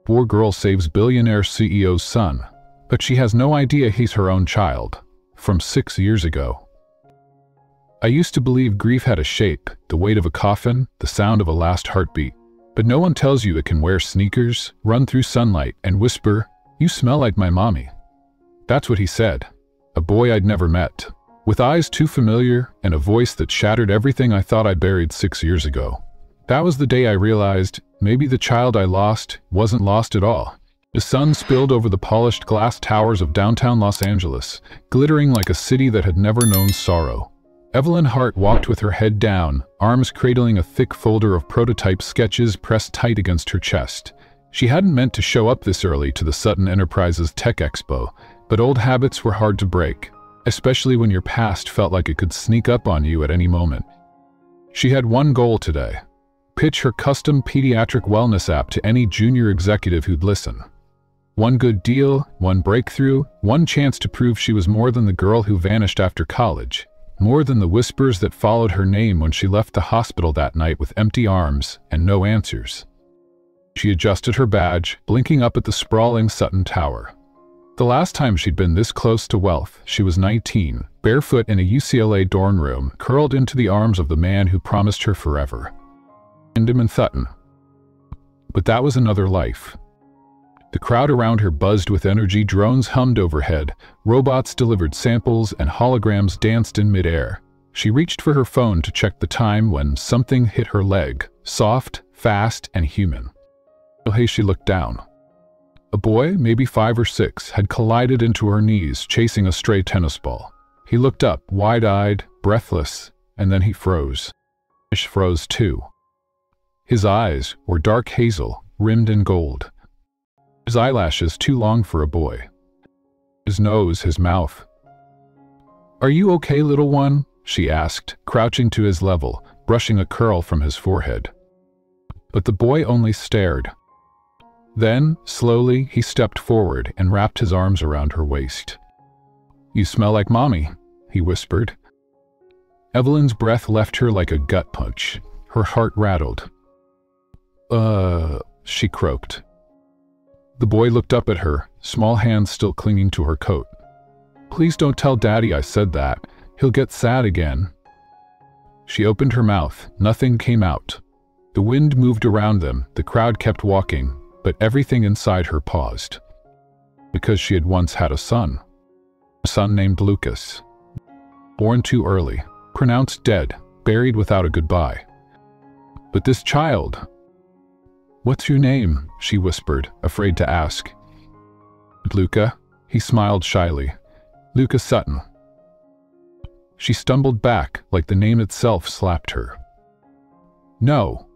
Poor girl saves billionaire CEO's son, but she has no idea he's her own child, from 6 years ago. I used to believe grief had a shape, the weight of a coffin, the sound of a last heartbeat. But no one tells you it can wear sneakers, run through sunlight, and whisper, "You smell like my mommy." That's what he said. A boy I'd never met, with eyes too familiar and a voice that shattered everything I thought I buried 6 years ago. That was the day I realized maybe the child I lost wasn't lost at all. The sun spilled over the polished glass towers of downtown Los Angeles, glittering like a city that had never known sorrow. Evelyn Hart walked with her head down, arms cradling a thick folder of prototype sketches pressed tight against her chest. She hadn't meant to show up this early to the Sutton Enterprises Tech Expo, but old habits were hard to break, especially when your past felt like it could sneak up on you at any moment. She had one goal today: pitch her custom pediatric wellness app to any junior executive who'd listen. One good deal, one breakthrough, one chance to prove she was more than the girl who vanished after college. More than the whispers that followed her name when she left the hospital that night with empty arms and no answers. She adjusted her badge, blinking up at the sprawling Sutton Tower. The last time she'd been this close to wealth, she was 19, barefoot in a UCLA dorm room, curled into the arms of the man who promised her forever. Wyndham and Sutton. But that was another life. The crowd around her buzzed with energy, drones hummed overhead, robots delivered samples, and holograms danced in midair. She reached for her phone to check the time when something hit her leg, soft, fast, and human. Hey, she looked down. A boy, maybe 5 or 6, had collided into her knees, chasing a stray tennis ball. He looked up, wide-eyed, breathless, and then he froze. She froze too. His eyes were dark hazel, rimmed in gold. His eyelashes too long for a boy. His nose, his mouth. "Are you okay, little one?" she asked, crouching to his level, brushing a curl from his forehead. But the boy only stared. Then, slowly, he stepped forward and wrapped his arms around her waist. "You smell like Mommy," he whispered. Evelyn's breath left her like a gut punch. Her heart rattled. She croaked. The boy looked up at her, small hands still clinging to her coat. "Please don't tell Daddy I said that. He'll get sad again." She opened her mouth. Nothing came out. The wind moved around them, the crowd kept walking, but everything inside her paused. Because she had once had a son named Lucas. Born too early, pronounced dead, buried without a goodbye. But this child... "What's your name?" she whispered, afraid to ask. "Luca," he smiled shyly. "Luca Sutton." She stumbled back, like the name itself slapped her. No,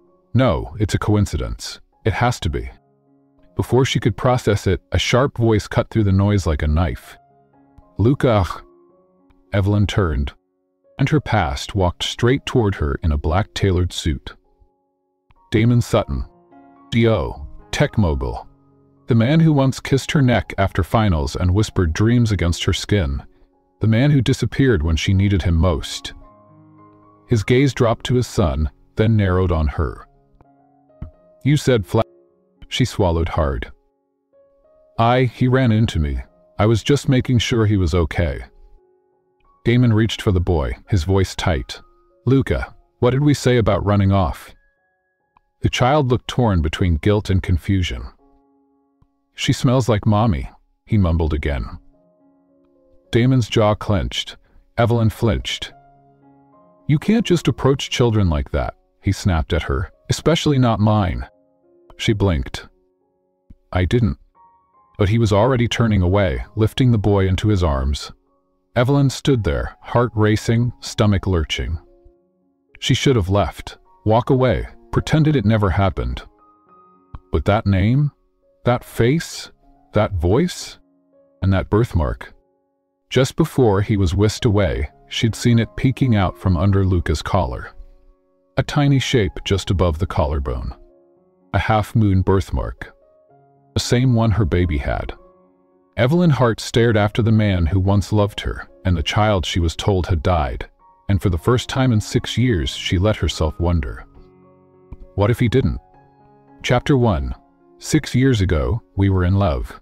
it's a coincidence. It has to be." Before she could process it, a sharp voice cut through the noise like a knife. "Luca." Evelyn turned, and her past walked straight toward her in a black tailored suit. Damon Sutton. D.O. Tech mogul. The man who once kissed her neck after finals and whispered dreams against her skin. The man who disappeared when she needed him most. His gaze dropped to his son, then narrowed on her. "You said flat." She swallowed hard. He ran into me. I was just making sure he was okay." Damon reached for the boy, his voice tight. "Luca, what did we say about running off?" The child looked torn between guilt and confusion. "She smells like Mommy," he mumbled again. Damon's jaw clenched. Evelyn flinched. "You can't just approach children like that," he snapped at her, "especially not mine." She blinked. "I didn't." But he was already turning away, lifting the boy into his arms. Evelyn stood there, heart racing, stomach lurching. She should have left, walk away, pretended it never happened. But that name, that face, that voice, and that birthmark. Just before he was whisked away, she'd seen it peeking out from under Luca's collar. A tiny shape just above the collarbone. A half-moon birthmark. The same one her baby had. Evelyn Hart stared after the man who once loved her, and the child she was told had died, and for the first time in 6 years she let herself wonder. What if he didn't? Chapter 1. 6 years ago, we were in love.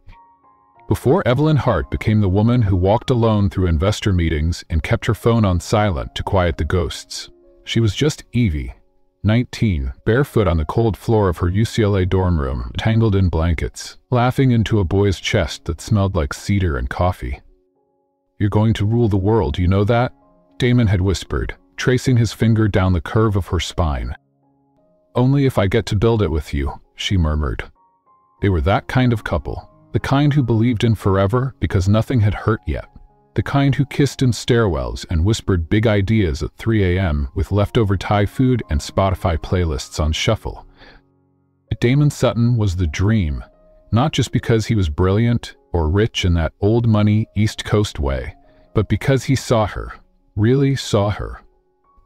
Before Evelyn Hart became the woman who walked alone through investor meetings and kept her phone on silent to quiet the ghosts, she was just Evie, 19, barefoot on the cold floor of her UCLA dorm room, tangled in blankets, laughing into a boy's chest that smelled like cedar and coffee. "You're going to rule the world, you know that?" Damon had whispered, tracing his finger down the curve of her spine. "Only if I get to build it with you," she murmured. They were that kind of couple, the kind who believed in forever because nothing had hurt yet, the kind who kissed in stairwells and whispered big ideas at 3 a.m. with leftover Thai food and Spotify playlists on shuffle. Damon Sutton was the dream, not just because he was brilliant or rich in that old money East Coast way, but because he saw her, really saw her.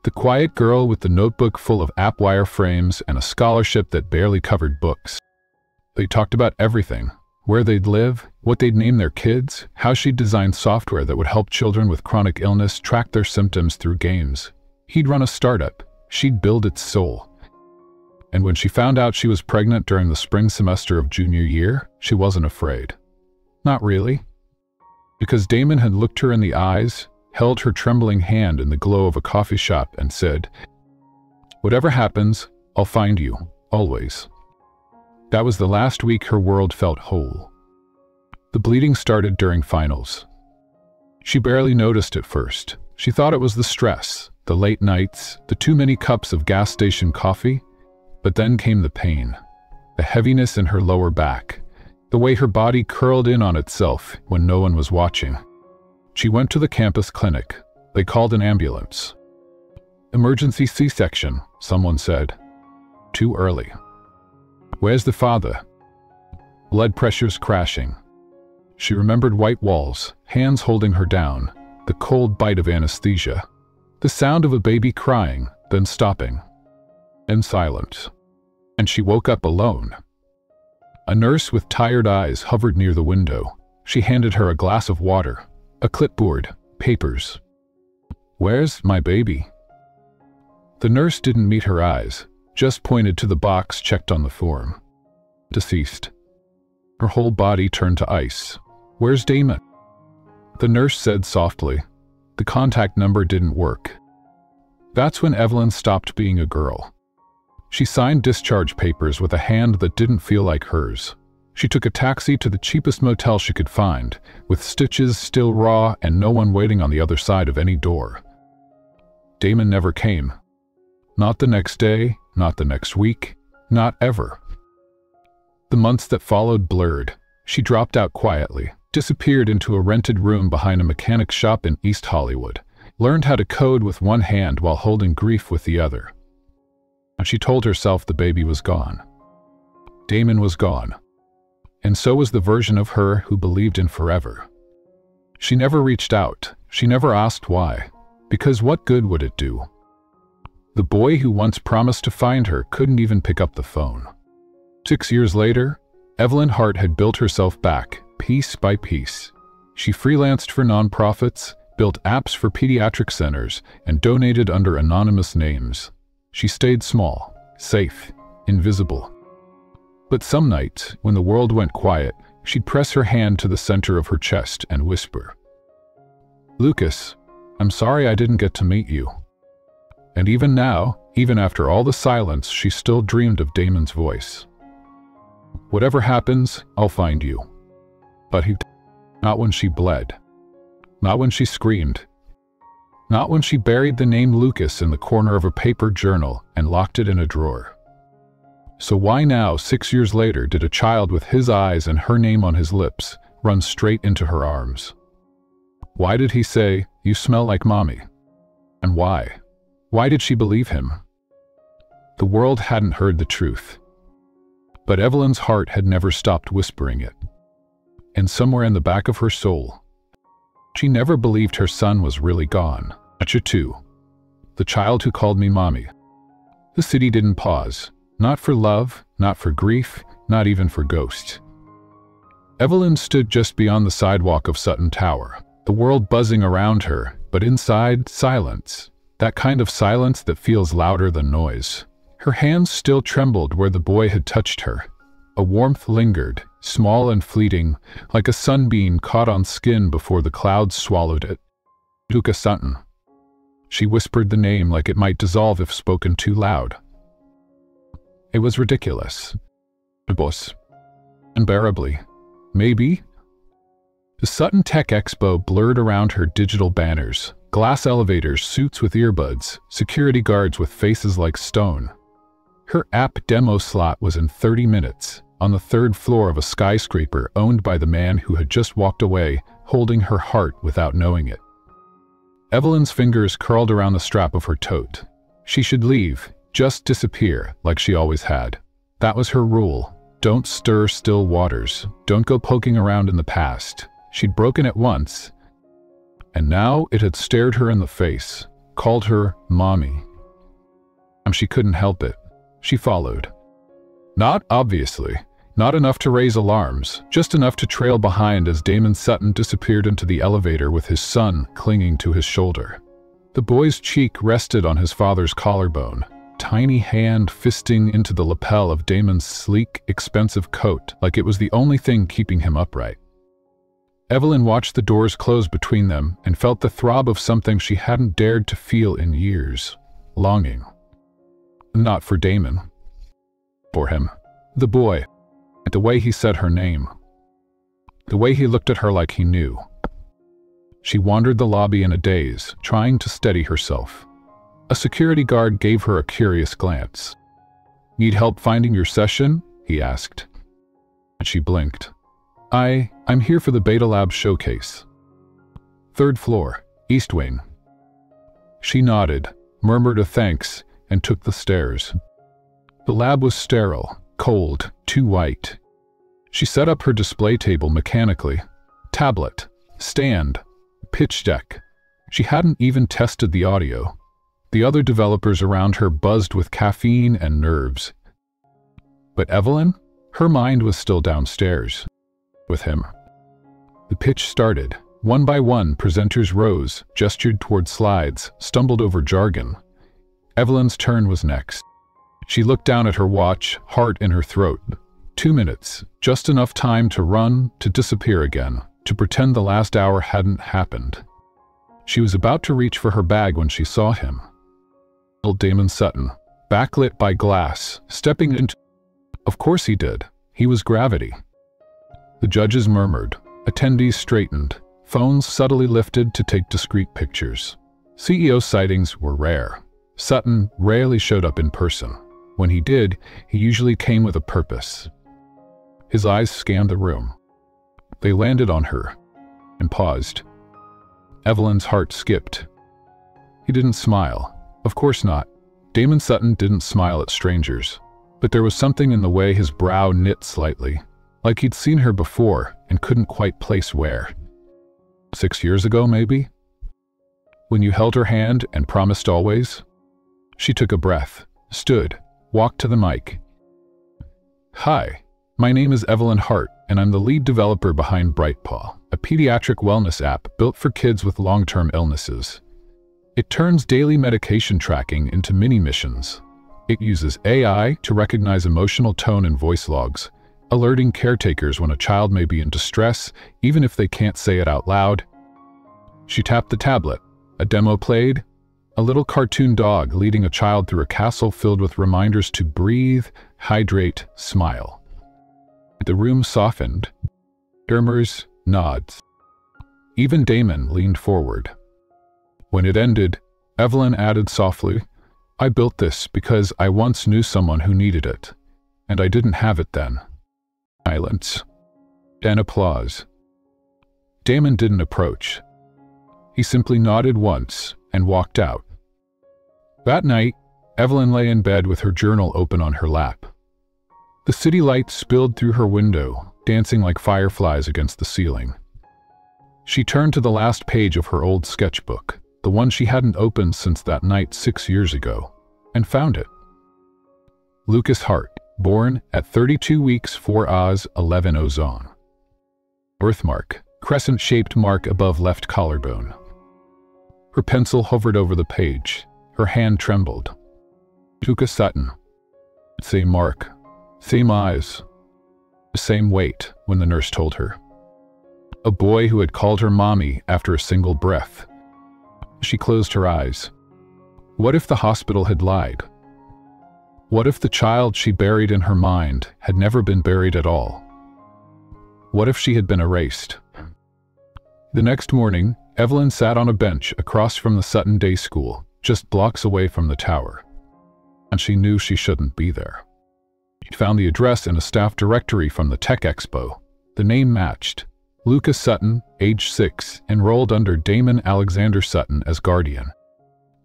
The quiet girl with the notebook full of app wireframes and a scholarship that barely covered books. They talked about everything: where they'd live, what they'd name their kids, how she'd design software that would help children with chronic illness track their symptoms through games. He'd run a startup, she'd build its soul. And when she found out she was pregnant during the spring semester of junior year, she wasn't afraid. Not really. Because Damon had looked her in the eyes, held her trembling hand in the glow of a coffee shop and said, "Whatever happens, I'll find you, always." That was the last week her world felt whole. The bleeding started during finals. She barely noticed at first. She thought it was the stress, the late nights, the too many cups of gas station coffee. But then came the pain, the heaviness in her lower back, the way her body curled in on itself when no one was watching. She went to the campus clinic. They called an ambulance. "Emergency C-section," someone said. Too early. "Where's the father?" Blood pressures crashing. She remembered white walls, hands holding her down, the cold bite of anesthesia, the sound of a baby crying, then stopping, and silence. And she woke up alone. A nurse with tired eyes hovered near the window. She handed her a glass of water, a clipboard, papers. "Where's my baby?" The nurse didn't meet her eyes, just pointed to the box checked on the form. "Deceased." Her whole body turned to ice. "Where's Damon?" The nurse said softly. The contact number didn't work. That's when Evelyn stopped being a girl. She signed discharge papers with a hand that didn't feel like hers. She took a taxi to the cheapest motel she could find, with stitches still raw and no one waiting on the other side of any door. Damon never came. Not the next day, not the next week, not ever. The months that followed blurred. She dropped out quietly, disappeared into a rented room behind a mechanic's shop in East Hollywood, learned how to code with one hand while holding grief with the other. And she told herself the baby was gone. Damon was gone. And so was the version of her who believed in forever. She never reached out. She never asked why. Because what good would it do? The boy who once promised to find her couldn't even pick up the phone. 6 years later, Evelyn Hart had built herself back, piece by piece. She freelanced for nonprofits, built apps for pediatric centers, and donated under anonymous names. She stayed small, safe, invisible. But some nights, when the world went quiet, she'd press her hand to the center of her chest and whisper, "Lucas, I'm sorry I didn't get to meet you." And even now, even after all the silence, she still dreamed of Damon's voice. "Whatever happens, I'll find you." But not when she bled. Not when she screamed. Not when she buried the name Lucas in the corner of a paper journal and locked it in a drawer. So why now, 6 years later, did a child with his eyes and her name on his lips run straight into her arms? Why did he say, "You smell like mommy"? And why? Why did she believe him? The world hadn't heard the truth. But Evelyn's heart had never stopped whispering it. And somewhere in the back of her soul, she never believed her son was really gone. Gotcha too. The child who called me mommy. The city didn't pause. Not for love, not for grief, not even for ghosts. Evelyn stood just beyond the sidewalk of Sutton Tower, the world buzzing around her, but inside, silence. That kind of silence that feels louder than noise. Her hands still trembled where the boy had touched her. A warmth lingered, small and fleeting, like a sunbeam caught on skin before the clouds swallowed it. Lucas Sutton. She whispered the name like it might dissolve if spoken too loud. It was ridiculous. Boss. Unbearably. Maybe? The Sutton Tech Expo blurred around her digital banners, glass elevators, suits with earbuds, security guards with faces like stone. Her app demo slot was in 30 minutes, on the third floor of a skyscraper owned by the man who had just walked away, holding her heart without knowing it. Evelyn's fingers curled around the strap of her tote. She should leave, just disappear, like she always had. That was her rule. Don't stir still waters. Don't go poking around in the past. She'd broken it once, and now it had stared her in the face, called her Mommy. She couldn't help it. She followed. Not obviously. Not enough to raise alarms, just enough to trail behind as Damon Sutton disappeared into the elevator with his son clinging to his shoulder. The boy's cheek rested on his father's collarbone, tiny hand fisting into the lapel of Damon's sleek, expensive coat like it was the only thing keeping him upright. Evelyn watched the doors close between them and felt the throb of something she hadn't dared to feel in years. Longing. Not for Damon. For him. The boy. The way he said her name. The way he looked at her like he knew. She wandered the lobby in a daze, trying to steady herself. A security guard gave her a curious glance. "Need help finding your session?" he asked. She blinked. I'm here for the Beta Lab showcase. Third floor, East Wing. She nodded, murmured a thanks, and took the stairs. The lab was sterile, cold, too white. She set up her display table mechanically. Tablet, stand, pitch deck. She hadn't even tested the audio. The other developers around her buzzed with caffeine and nerves. But Evelyn? Her mind was still downstairs. With him. The pitch started. One by one, presenters rose, gestured toward slides, stumbled over jargon. Evelyn's turn was next. She looked down at her watch, heart in her throat. 2 minutes, just enough time to run, to disappear again, to pretend the last hour hadn't happened. She was about to reach for her bag when she saw him. Old Damon Sutton, backlit by glass, stepping into... Of course he did. He was gravity. The judges murmured. Attendees straightened. Phones subtly lifted to take discreet pictures. CEO sightings were rare. Sutton rarely showed up in person. When he did, he usually came with a purpose. His eyes scanned the room. They landed on her, and paused. Evelyn's heart skipped. He didn't smile. Of course not. Damon Sutton didn't smile at strangers. But there was something in the way his brow knit slightly, like he'd seen her before and couldn't quite place where. 6 years ago, maybe? When you held her hand and promised always? She took a breath, stood, walked to the mic. Hi, my name is Evelyn Hart, and I'm the lead developer behind BrightPaw, a pediatric wellness app built for kids with long-term illnesses. It turns daily medication tracking into mini-missions. It uses AI to recognize emotional tone in voice logs, alerting caretakers when a child may be in distress, even if they can't say it out loud. She tapped the tablet. A demo played. A little cartoon dog leading a child through a castle filled with reminders to breathe, hydrate, smile. The room softened. Murmurs, nods. Even Damon leaned forward. When it ended, Evelyn added softly, "I built this because I once knew someone who needed it, and I didn't have it then." Silence. Then applause. Damon didn't approach. He simply nodded once and walked out. That night, Evelyn lay in bed with her journal open on her lap. The city lights spilled through her window, dancing like fireflies against the ceiling. She turned to the last page of her old sketchbook, the one she hadn't opened since that night 6 years ago, and found it. Lucas Hart, born at 32 weeks 4 Oz 11 Ozon. Birthmark, crescent-shaped mark above left collarbone. Her pencil hovered over the page. Her hand trembled. Lucas Sutton. Same mark. Same eyes. The same weight, when the nurse told her. A boy who had called her mommy after a single breath. She closed her eyes. What if the hospital had lied? What if the child she buried in her mind had never been buried at all? What if she had been erased? The next morning, Evelyn sat on a bench across from the Sutton Day School, just blocks away from the tower. And she knew she shouldn't be there. She found the address in a staff directory from the Tech Expo. The name matched. Lucas Sutton, age 6, enrolled under Damon Alexander Sutton as guardian.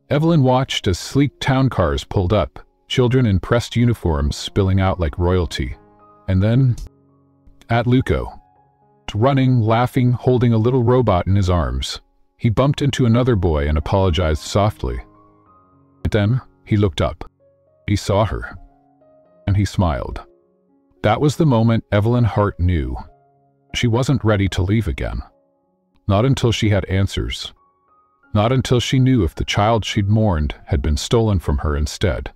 Evelyn watched as sleek town cars pulled up, children in pressed uniforms spilling out like royalty. And then, at Luco, running, laughing, holding a little robot in his arms. He bumped into another boy and apologized softly. Then, he looked up. He saw her. And he smiled. That was the moment Evelyn Hart knew. She wasn't ready to leave again. Not until she had answers. Not until she knew if the child she'd mourned had been stolen from her instead.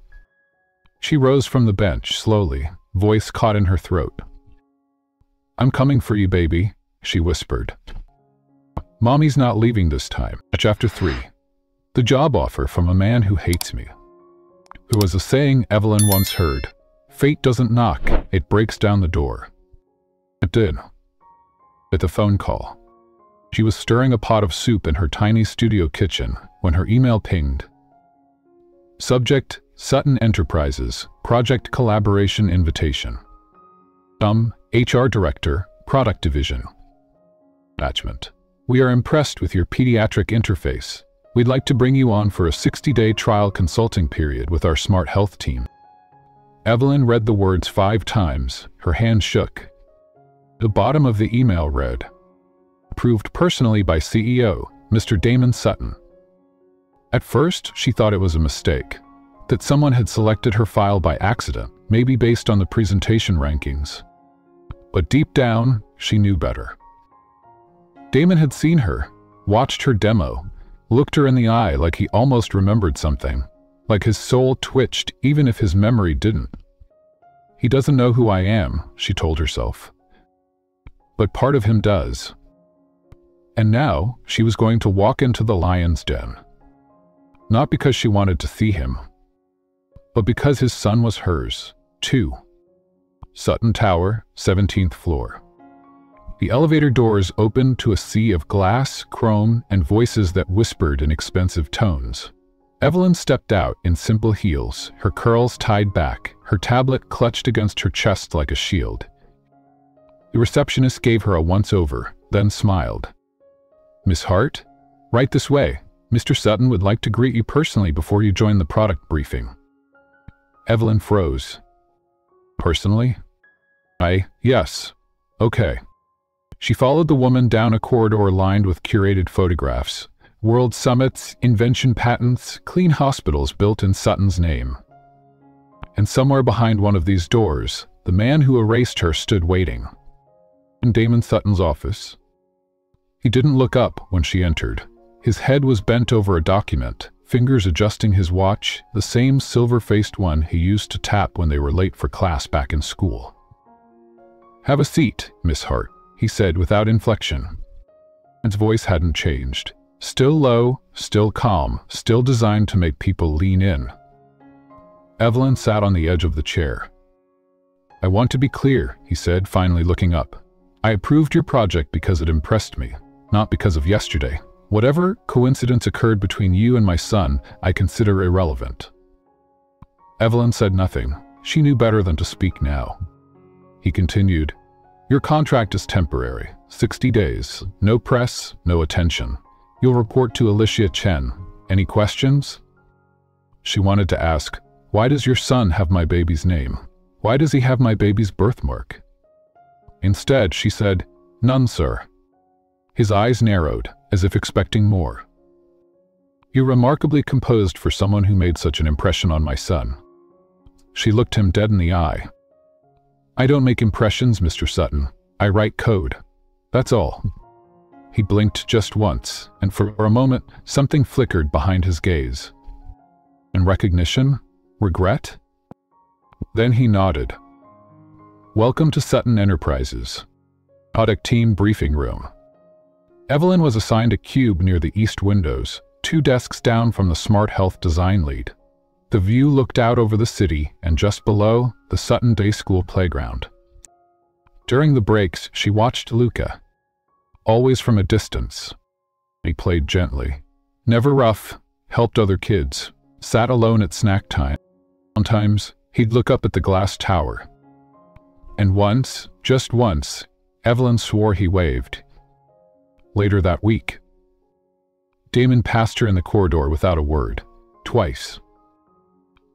She rose from the bench slowly, voice caught in her throat. I'm coming for you, baby, she whispered. Mommy's not leaving this time. Chapter 3. The job offer from a man who hates me. There was a saying Evelyn once heard. Fate doesn't knock, it breaks down the door. It did. With a phone call. She was stirring a pot of soup in her tiny studio kitchen when her email pinged. Subject, Sutton Enterprises, Project Collaboration Invitation. HR Director, Product Division. Attachment. We are impressed with your pediatric interface. We'd like to bring you on for a 60-day trial consulting period with our Smart Health team. Evelyn read the words 5 times, her hand shook. The bottom of the email read, approved personally by CEO, Mr. Damon Sutton. At first, she thought it was a mistake, that someone had selected her file by accident, maybe based on the presentation rankings. But deep down, she knew better. Damon had seen her, watched her demo, looked her in the eye like he almost remembered something, like his soul twitched even if his memory didn't. He doesn't know who I am, she told herself. But part of him does. And now, she was going to walk into the lion's den. Not because she wanted to see him, but because his son was hers, too. Sutton Tower, 17th floor. The elevator doors opened to a sea of glass, chrome, and voices that whispered in expensive tones. Evelyn stepped out in simple heels, her curls tied back, her tablet clutched against her chest like a shield. The receptionist gave her a once-over, then smiled. Miss Hart? Right this way. Mr. Sutton would like to greet you personally before you join the product briefing. Evelyn froze. Personally? Yes. Okay. She followed the woman down a corridor lined with curated photographs, world summits, invention patents, clean hospitals built in Sutton's name. And somewhere behind one of these doors, the man who erased her stood waiting. In Damon Sutton's office. He didn't look up when she entered. His head was bent over a document, fingers adjusting his watch, the same silver-faced one he used to tap when they were late for class back in school. Have a seat, Miss Hart, he said without inflection. His voice hadn't changed. Still low, still calm, still designed to make people lean in. Evelyn sat on the edge of the chair. I want to be clear, he said, finally looking up. I approved your project because it impressed me, not because of yesterday. Whatever coincidence occurred between you and my son, I consider irrelevant. Evelyn said nothing. She knew better than to speak now. He continued, your contract is temporary, 60 days, no press, no attention. You'll report to Alicia Chen. Any questions? She wanted to ask, why does your son have my baby's name? Why does he have my baby's birthmark? Instead, she said, none, sir. His eyes narrowed, as if expecting more. You're remarkably composed for someone who made such an impression on my son. She looked him dead in the eye. I don't make impressions, Mr. Sutton. I write code. That's all. He blinked just once, and for a moment, something flickered behind his gaze. And recognition? Regret? Then he nodded. Welcome to Sutton Enterprises. Audit Team Briefing Room. Evelyn was assigned a cube near the east windows, 2 desks down from the Smart Health design lead. The view looked out over the city and just below, the Sutton Day School playground. During the breaks, she watched Luca. Always from a distance. He played gently. Never rough, helped other kids, sat alone at snack time. Sometimes, he'd look up at the glass tower. And once, just once, Evelyn swore he waved. Later that week, Damon passed her in the corridor without a word, twice.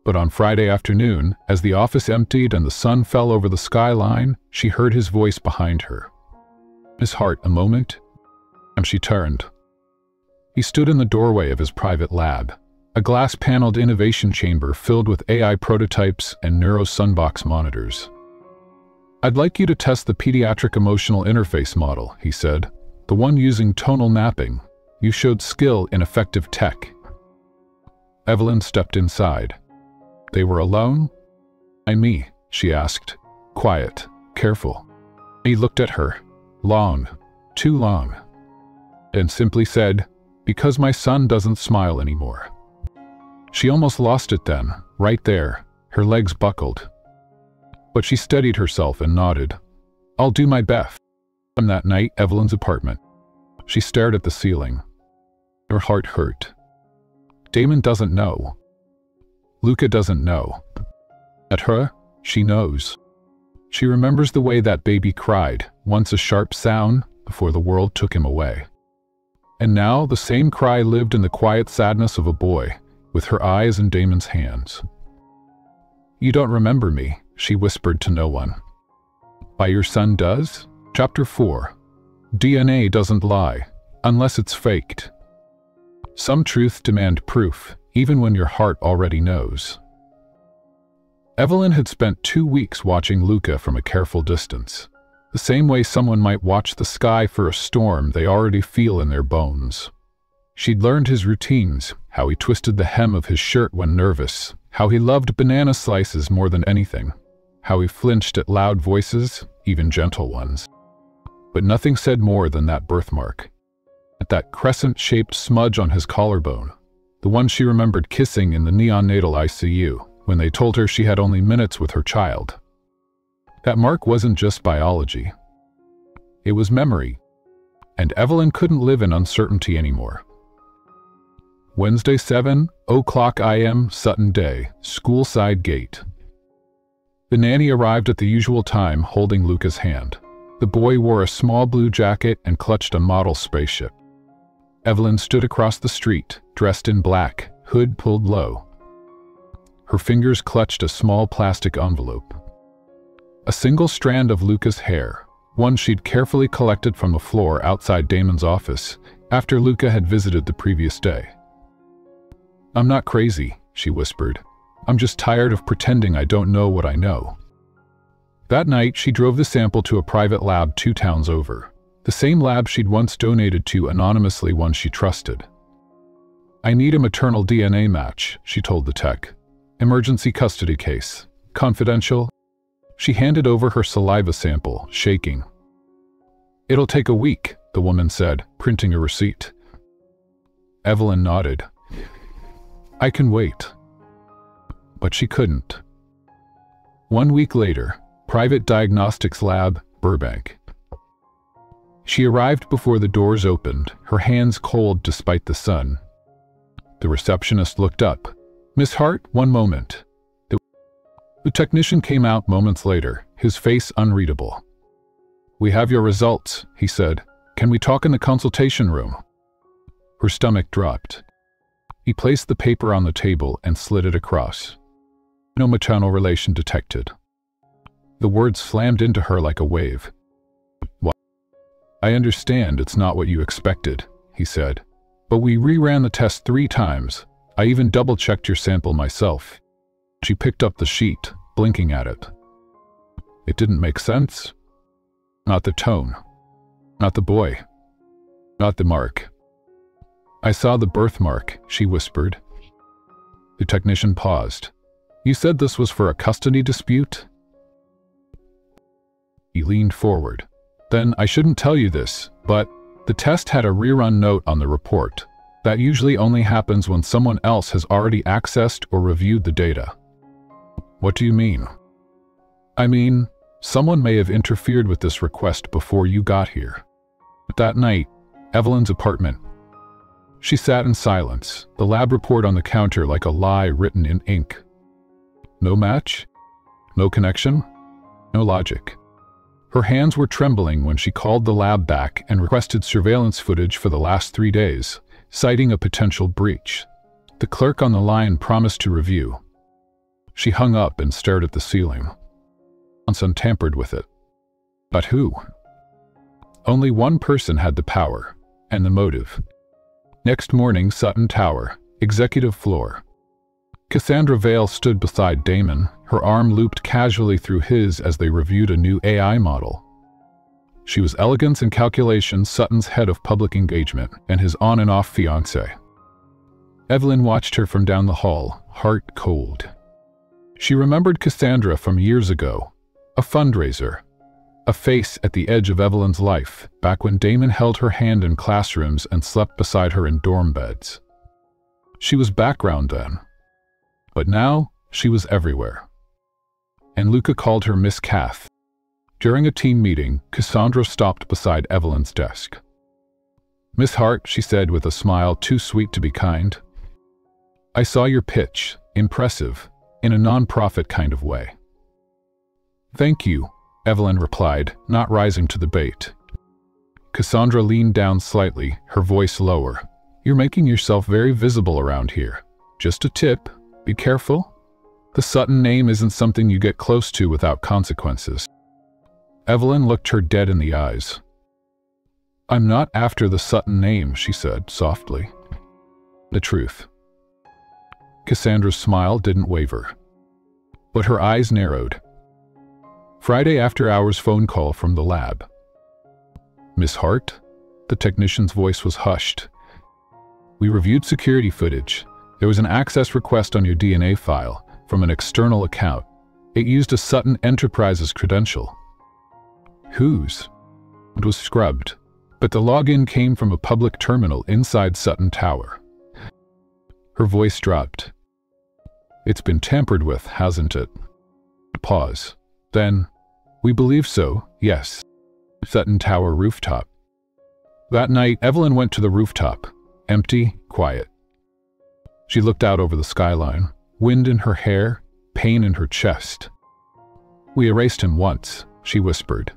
But on Friday afternoon, as the office emptied and the sun fell over the skyline, she heard his voice behind her. Miss Hart, a moment, and she turned. He stood in the doorway of his private lab, a glass-paneled innovation chamber filled with AI prototypes and neuro-sunbox monitors. "I'd like you to test the pediatric emotional interface model," he said. "The one using tonal mapping. You showed skill in effective tech." Evelyn stepped inside. They were alone? "Why me?" she asked. Quiet, careful. He looked at her. Long, too long. And simply said, "Because my son doesn't smile anymore." She almost lost it then, right there, her legs buckled. But she steadied herself and nodded. "I'll do my best." From that night, Evelyn's apartment. She stared at the ceiling. Her heart hurt. Damon doesn't know. Luca doesn't know. At her, she knows. She remembers the way that baby cried, once a sharp sound, before the world took him away. And now the same cry lived in the quiet sadness of a boy, with her eyes in Damon's hands. "You don't remember me," she whispered to no one. "Why, your son does?" Chapter 4. DNA doesn't lie, unless it's faked. Some truths demand proof, even when your heart already knows. Evelyn had spent 2 weeks watching Luca from a careful distance, the same way someone might watch the sky for a storm they already feel in their bones. She'd learned his routines, how he twisted the hem of his shirt when nervous, how he loved banana slices more than anything, how he flinched at loud voices, even gentle ones. But nothing said more than that birthmark. At that crescent-shaped smudge on his collarbone, the one she remembered kissing in the neonatal ICU when they told her she had only minutes with her child. That mark wasn't just biology. It was memory, and Evelyn couldn't live in uncertainty anymore. Wednesday, 7:00 a.m. Sutton Day, school-side gate. The nanny arrived at the usual time, holding Luca's hand. The boy wore a small blue jacket and clutched a model spaceship. Evelyn stood across the street, dressed in black, hood pulled low. Her fingers clutched a small plastic envelope. A single strand of Luca's hair, one she'd carefully collected from the floor outside Damon's office after Luca had visited the previous day. "I'm not crazy," she whispered. "I'm just tired of pretending I don't know what I know." That night, she drove the sample to a private lab 2 towns over, the same lab she'd once donated to anonymously, one she trusted. "I need a maternal DNA match," she told the tech. "Emergency custody case. Confidential." She handed over her saliva sample, shaking. "It'll take a week," the woman said, printing a receipt. Evelyn nodded. "I can wait." But she couldn't. 1 week later, Private Diagnostics Lab, Burbank. She arrived before the doors opened, her hands cold despite the sun. The receptionist looked up. "Miss Hart, 1 moment." The technician came out moments later, his face unreadable. "We have your results," he said. "Can we talk in the consultation room?" Her stomach dropped. He placed the paper on the table and slid it across. "No maternal relation detected." The words slammed into her like a wave. "What?" "I understand it's not what you expected," he said. "But we reran the test 3 times. I even double-checked your sample myself." She picked up the sheet, blinking at it. It didn't make sense. Not the tone. Not the boy. Not the mark. "I saw the birthmark," she whispered. The technician paused. "You said this was for a custody dispute?" He leaned forward. Then, I shouldn't tell you this, but the test had a rerun note on the report. That usually only happens when someone else has already accessed or reviewed the data. What do you mean? I mean, someone may have interfered with this request before you got here. That night, Evelyn's apartment. She sat in silence, the lab report on the counter like a lie written in ink. No match? No connection? No logic. Her hands were trembling when she called the lab back and requested surveillance footage for the last 3 days, citing a potential breach. The clerk on the line promised to review. She hung up and stared at the ceiling. Someone tampered with it. But who? Only one person had the power, and the motive. Next morning, Sutton Tower, executive floor. Cassandra Vale stood beside Damon, her arm looped casually through his as they reviewed a new AI model. She was elegance and calculation, Sutton's head of public engagement, and his on and off fiancé. Evelyn watched her from down the hall, heart cold. She remembered Cassandra from years ago, a fundraiser, a face at the edge of Evelyn's life, back when Damon held her hand in classrooms and slept beside her in dorm beds. She was background then, but now she was everywhere. And Luca called her Miss Cath. During a team meeting, Cassandra stopped beside Evelyn's desk. "Miss Hart," she said with a smile too sweet to be kind. "I saw your pitch, impressive, in a non-profit kind of way." "Thank you," Evelyn replied, not rising to the bait. Cassandra leaned down slightly, her voice lower. "You're making yourself very visible around here. Just a tip, be careful. The Sutton name isn't something you get close to without consequences." Evelyn looked her dead in the eyes. "I'm not after the Sutton name," she said softly. "The truth." Cassandra's smile didn't waver, but her eyes narrowed. Friday after-hours phone call from the lab. "Miss Hart?" The technician's voice was hushed. "We reviewed security footage. There was an access request on your DNA file from an external account. It used a Sutton Enterprises credential." "Whose?" It was scrubbed, but the login came from a public terminal inside Sutton Tower. Her voice dropped. "It's been tampered with, hasn't it?" Pause. Then, "We believe so, yes." Sutton Tower rooftop. That night, Evelyn went to the rooftop. Empty, quiet. She looked out over the skyline, wind in her hair, pain in her chest. "We erased him once," she whispered.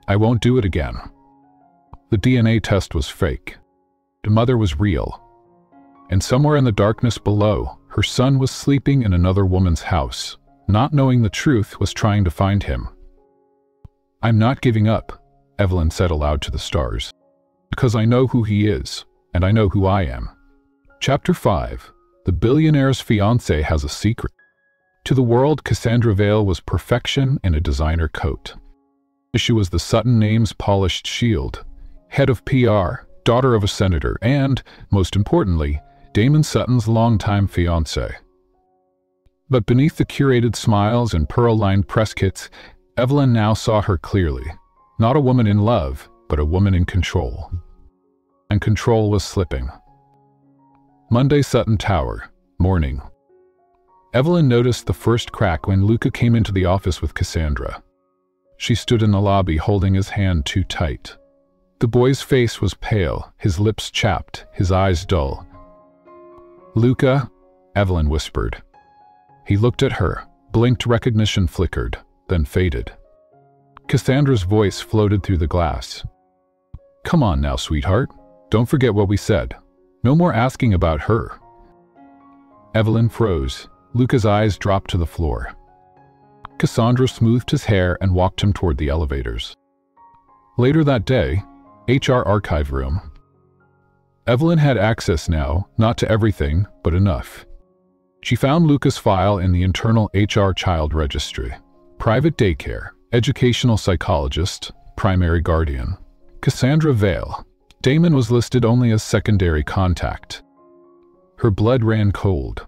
"I won't do it again." The DNA test was fake. The mother was real. And somewhere in the darkness below, her son was sleeping in another woman's house. Not knowing the truth, was trying to find him. "I'm not giving up," Evelyn said aloud to the stars. "Because I know who he is, and I know who I am." Chapter 5. The Billionaire's Fiancé Has a Secret. To the world, Cassandra Vale was perfection in a designer coat. She was the Sutton name's polished shield, head of PR, daughter of a senator, and, most importantly, Damon Sutton's longtime fiancé. But beneath the curated smiles and pearl-lined press kits, Evelyn now saw her clearly. Not a woman in love, but a woman in control. And control was slipping. Monday, Sutton Tower, morning. Evelyn noticed the first crack when Luca came into the office with Cassandra. She stood in the lobby holding his hand too tight. The boy's face was pale, his lips chapped, his eyes dull. "Luca," Evelyn whispered. He looked at her, blinked, recognition flickered, then faded. Cassandra's voice floated through the glass. "Come on now, sweetheart. Don't forget what we said. No more asking about her." Evelyn froze. Luca's eyes dropped to the floor. Cassandra smoothed his hair and walked him toward the elevators. Later that day, HR archive room. Evelyn had access now, not to everything, but enough. She found Luca's file in the internal HR child registry. Private daycare, educational psychologist, primary guardian. Cassandra Vale. Damon was listed only as secondary contact. Her blood ran cold.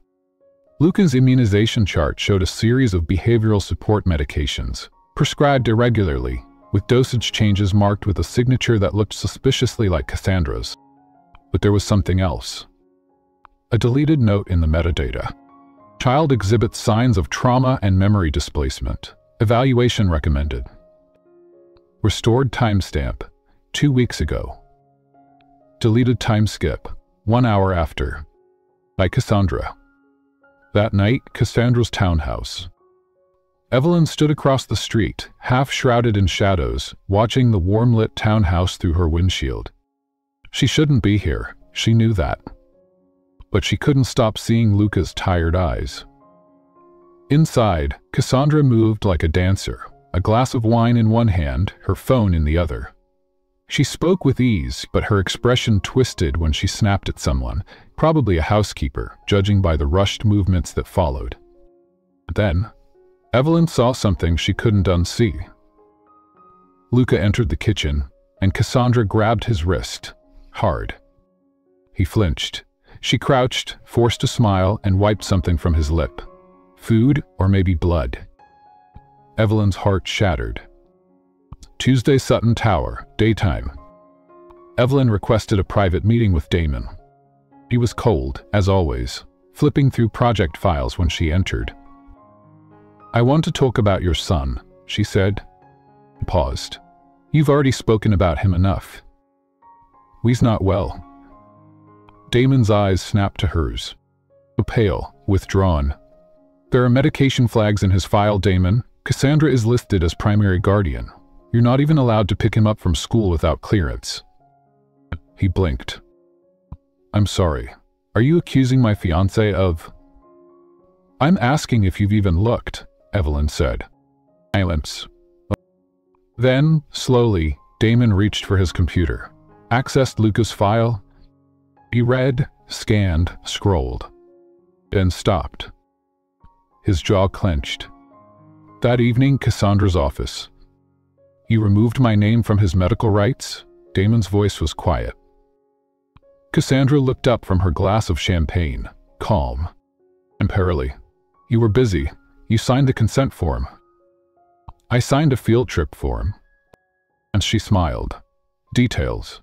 Luca's immunization chart showed a series of behavioral support medications, prescribed irregularly, with dosage changes marked with a signature that looked suspiciously like Cassandra's. But there was something else. A deleted note in the metadata. Child exhibits signs of trauma and memory displacement. Evaluation recommended. Restored timestamp, 2 weeks ago. Deleted time skip, 1 hour after. By Cassandra. That night, Cassandra's townhouse. Evelyn stood across the street, half shrouded in shadows, watching the warm-lit townhouse through her windshield. She shouldn't be here, she knew that. But she couldn't stop seeing Luca's tired eyes. Inside, Cassandra moved like a dancer, a glass of wine in one hand, her phone in the other. She spoke with ease, but her expression twisted when she snapped at someone, probably a housekeeper, judging by the rushed movements that followed. Then, Evelyn saw something she couldn't unsee. Luca entered the kitchen, and Cassandra grabbed his wrist, hard. He flinched. She crouched, forced a smile, and wiped something from his lip. Food, or maybe blood. Evelyn's heart shattered. Tuesday, Sutton Tower, daytime. Evelyn requested a private meeting with Damon. He was cold, as always, flipping through project files when she entered. "I want to talk about your son," she said. He paused. "You've already spoken about him enough." "He's not well." Damon's eyes snapped to hers. Pale, withdrawn. "There are medication flags in his file, Damon. Cassandra is listed as primary guardian. You're not even allowed to pick him up from school without clearance." He blinked. "I'm sorry. Are you accusing my fiancé of—" "I'm asking if you've even looked," Evelyn said. Silence. Then, slowly, Damon reached for his computer, accessed Luca's file. He read, scanned, scrolled, then stopped. His jaw clenched. That evening, Cassandra's office. "You removed my name from his medical rights?" Damon's voice was quiet. Cassandra looked up from her glass of champagne, calm. "Temporarily. You were busy. You signed the consent form." "I signed a field trip form." And she smiled. "Details."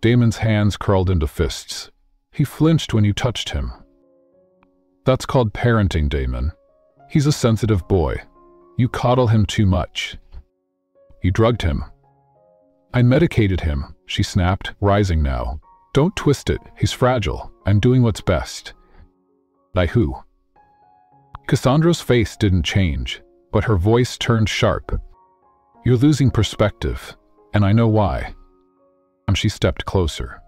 Damon's hands curled into fists. He flinched when you touched him. "That's called parenting, Damon. He's a sensitive boy. You coddle him too much." "You drugged him." "I medicated him," she snapped, rising now. "Don't twist it. He's fragile. I'm doing what's best." "By who?" Cassandra's face didn't change, but her voice turned sharp. "You're losing perspective, and I know why." And she stepped closer.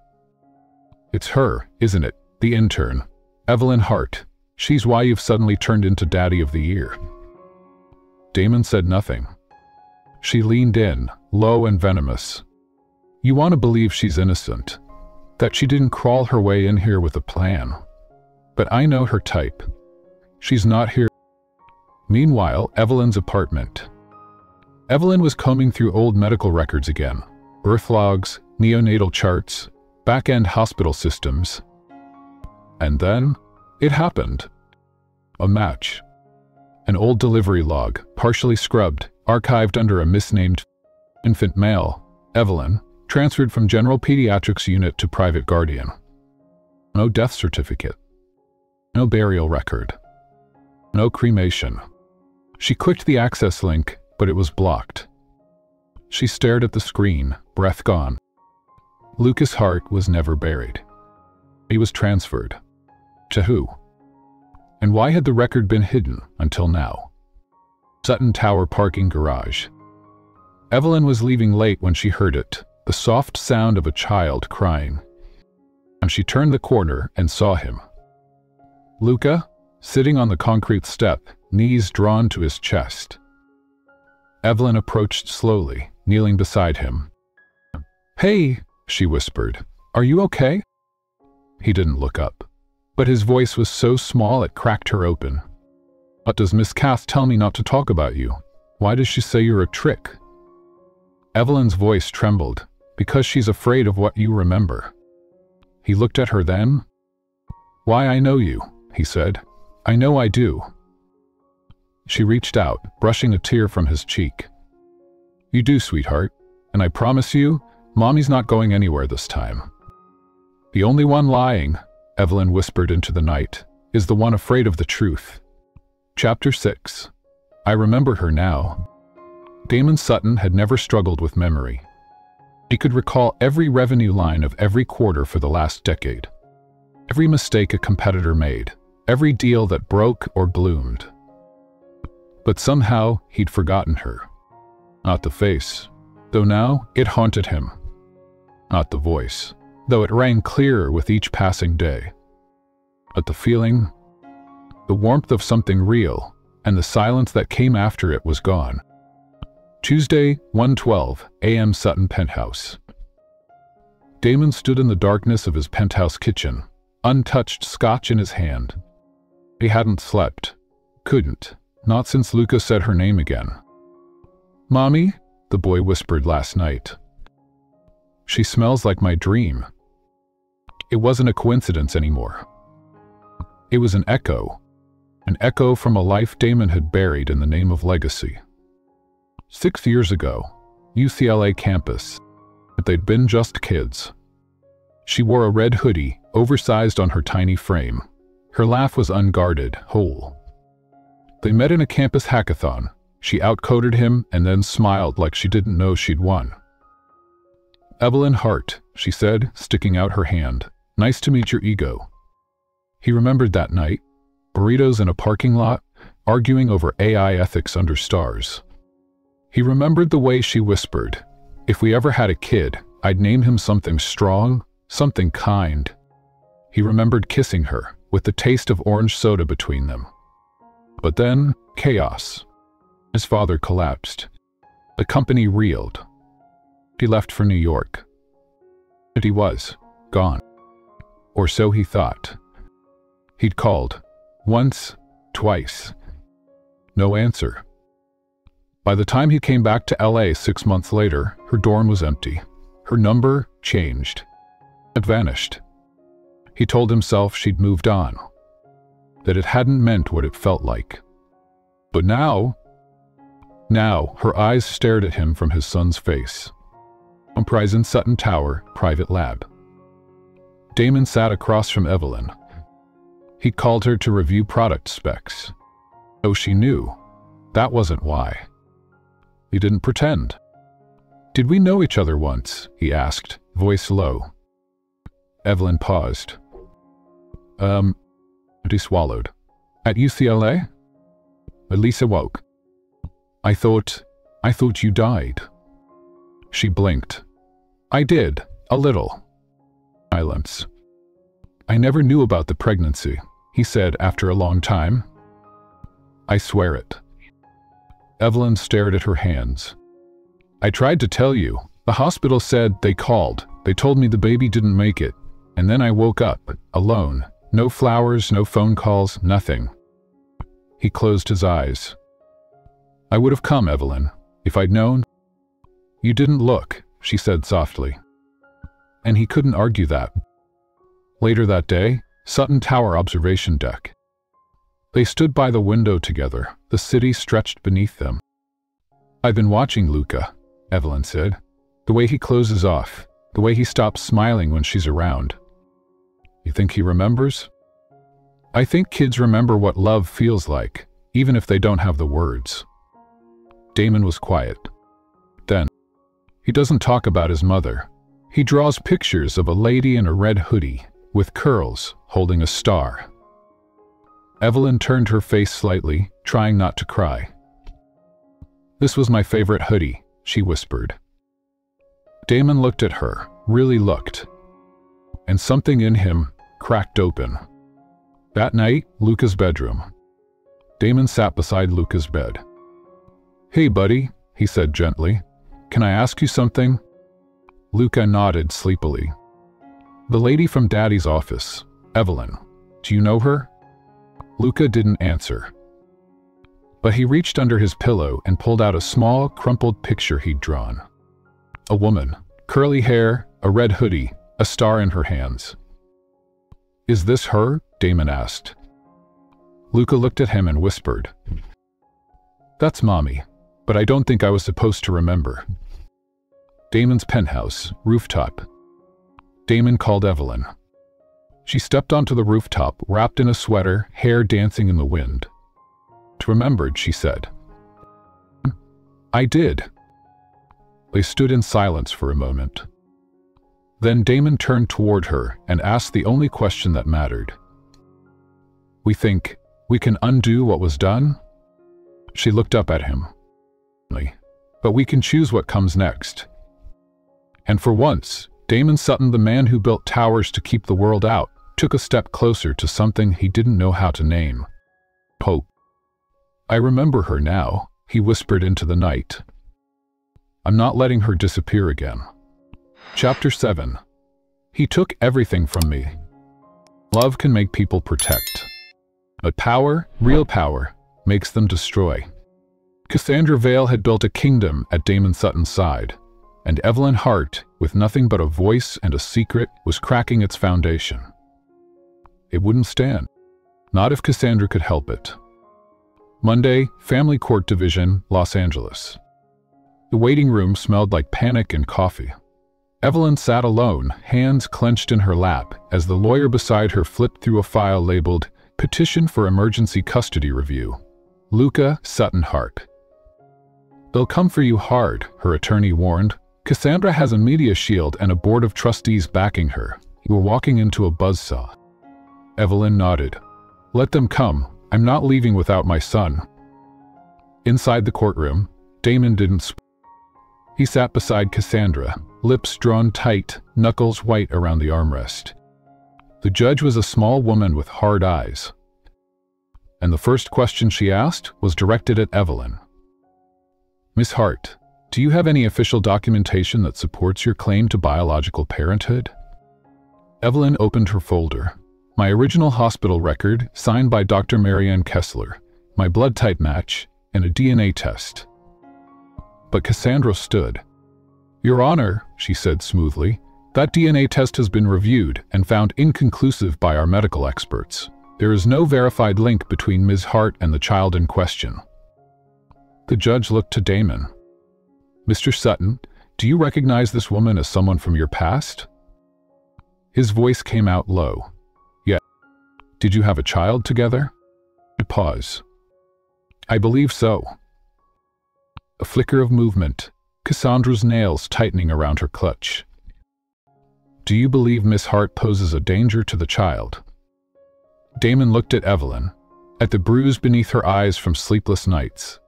"It's her, isn't it? The intern. Evelyn Hart. She's why you've suddenly turned into Daddy of the Year." Damon said nothing. She leaned in, low and venomous. "You want to believe she's innocent, that she didn't crawl her way in here with a plan. But I know her type. She's not here." Meanwhile, Evelyn's apartment. Evelyn was combing through old medical records again. Birth logs, neonatal charts, back-end hospital systems. And then, it happened. A match. An old delivery log, partially scrubbed, archived under a misnamed infant male, Evelyn, transferred from General Pediatrics Unit to Private Guardian. No death certificate. No burial record. No cremation. She clicked the access link, but it was blocked. She stared at the screen, breath gone. Lucas Hart was never buried. He was transferred. To who? And why had the record been hidden until now? Sutton Tower parking garage. Evelyn was leaving late when she heard it, the soft sound of a child crying. And she turned the corner and saw him. Luca, sitting on the concrete step, knees drawn to his chest. Evelyn approached slowly, kneeling beside him. "Hey," she whispered, "are you okay?" He didn't look up, but his voice was so small it cracked her open. "What does Miss Cass tell me not to talk about you? Why does she say you're a trick?" Evelyn's voice trembled. "Because she's afraid of what you remember." He looked at her then. "Why, I know you," he said. "I know I do." She reached out, brushing a tear from his cheek. "You do, sweetheart, and I promise you, Mommy's not going anywhere this time." "The only one lying," Evelyn whispered into the night, "is the one afraid of the truth." Chapter 6. I remember her now. Damon Sutton had never struggled with memory. He could recall every revenue line of every quarter for the last decade, every mistake a competitor made, every deal that broke or bloomed. But somehow he'd forgotten her. Not the face, though now it haunted him. Not the voice, though it rang clearer with each passing day. But the feeling, the warmth of something real, and the silence that came after it was gone. Tuesday, 1:12 a.m. Sutton Penthouse. Damon stood in the darkness of his penthouse kitchen, untouched scotch in his hand. He hadn't slept. Couldn't. Not since Luca said her name again. "Mommy," the boy whispered last night. "She smells like my dream." It wasn't a coincidence anymore. It was an echo from a life Damon had buried in the name of legacy. 6 years ago, UCLA campus, but they'd been just kids. She wore a red hoodie, oversized on her tiny frame. Her laugh was unguarded, whole. They met in a campus hackathon. She outcoded him and then smiled like she didn't know she'd won. "Evelyn Hart," she said, sticking out her hand. "Nice to meet your ego." He remembered that night, burritos in a parking lot, arguing over AI ethics under stars. He remembered the way she whispered, "If we ever had a kid, I'd name him something strong, something kind." He remembered kissing her, with the taste of orange soda between them. But then, chaos. His father collapsed. The company reeled. He left for New York. And he was gone. Or so he thought. He'd called. Once, twice. No answer. By the time he came back to LA 6 months later, her dorm was empty. Her number changed. It vanished. He told himself she'd moved on, that it hadn't meant what it felt like. But now her eyes stared at him from his son's face. On Prize Sutton Tower, private lab. Damon sat across from Evelyn. He called her to review product specs. Oh, she knew. That wasn't why. He didn't pretend. "Did we know each other once?" he asked, voice low. Evelyn paused. And he swallowed. "At UCLA?" Elisa woke. I thought you died." She blinked. "I did, a little." Silence. "I never knew about the pregnancy," he said after a long time. "I swear it." Evelyn stared at her hands. "I tried to tell you. The hospital said they called. They told me the baby didn't make it. And then I woke up, alone. No flowers, no phone calls, nothing." He closed his eyes. "I would have come, Evelyn, if I'd known." "You didn't look," she said softly. And he couldn't argue that. Later that day, Sutton Tower observation deck. They stood by the window together, the city stretched beneath them. "I've been watching Luca," Evelyn said. "The way he closes off, the way he stops smiling when she's around. You think he remembers?" "I think kids remember what love feels like, even if they don't have the words." Damon was quiet. Then, "He doesn't talk about his mother. He draws pictures of a lady in a red hoodie, with curls, holding a star." Evelyn turned her face slightly, trying not to cry. "This was my favorite hoodie," she whispered. Damon looked at her, really looked. And something in him cracked open. That night, Luca's bedroom. Damon sat beside Luca's bed. "Hey, buddy," he said gently. "Can I ask you something?" Luca nodded sleepily. "The lady from Daddy's office, Evelyn. Do you know her?" Luca didn't answer. But he reached under his pillow and pulled out a small, crumpled picture he'd drawn. A woman, curly hair, a red hoodie, a star in her hands. "Is this her?" Damon asked. Luca looked at him and whispered, That's Mommy, but I don't think I was supposed to remember. Damon's penthouse, rooftop. Damon called Evelyn. She stepped onto the rooftop, wrapped in a sweater, hair dancing in the wind. Remembered, she said. I did. They stood in silence for a moment. Then Damon turned toward her and asked the only question that mattered. We think we can undo what was done? She looked up at him. But we can choose what comes next. And for once, Damon Sutton, the man who built towers to keep the world out, took a step closer to something he didn't know how to name. Hope. I remember her now, he whispered into the night. I'm not letting her disappear again. Chapter 7. He took everything from me. Love can make people protect. But power, real power, makes them destroy. Cassandra Vale had built a kingdom at Damon Sutton's side, and Evelyn Hart, with nothing but a voice and a secret, was cracking its foundation. It wouldn't stand. Not if Cassandra could help it. Monday, Family Court Division, Los Angeles. The waiting room smelled like panic and coffee. Evelyn sat alone, hands clenched in her lap, as the lawyer beside her flipped through a file labeled Petition for Emergency Custody Review. Luca Sutton Hart. They'll come for you hard, her attorney warned. Cassandra has a media shield and a board of trustees backing her. You were walking into a buzzsaw. Evelyn nodded. Let them come. I'm not leaving without my son. Inside the courtroom, Damon didn't speak. He sat beside Cassandra, lips drawn tight, knuckles white around the armrest. The judge was a small woman with hard eyes. And the first question she asked was directed at Evelyn. Miss Hart, do you have any official documentation that supports your claim to biological parenthood? Evelyn opened her folder. My original hospital record, signed by Dr. Marianne Kessler, my blood type match, and a DNA test. But Cassandra stood. Your Honor, she said smoothly, that DNA test has been reviewed and found inconclusive by our medical experts. There is no verified link between Ms. Hart and the child in question. The judge looked to Damon. Mr. Sutton, do you recognize this woman as someone from your past? His voice came out low. Yes. Did you have a child together? A pause. I believe so. A flicker of movement, Cassandra's nails tightening around her clutch. Do you believe Miss Hart poses a danger to the child? Damon looked at Evelyn, at the bruise beneath her eyes from sleepless nights,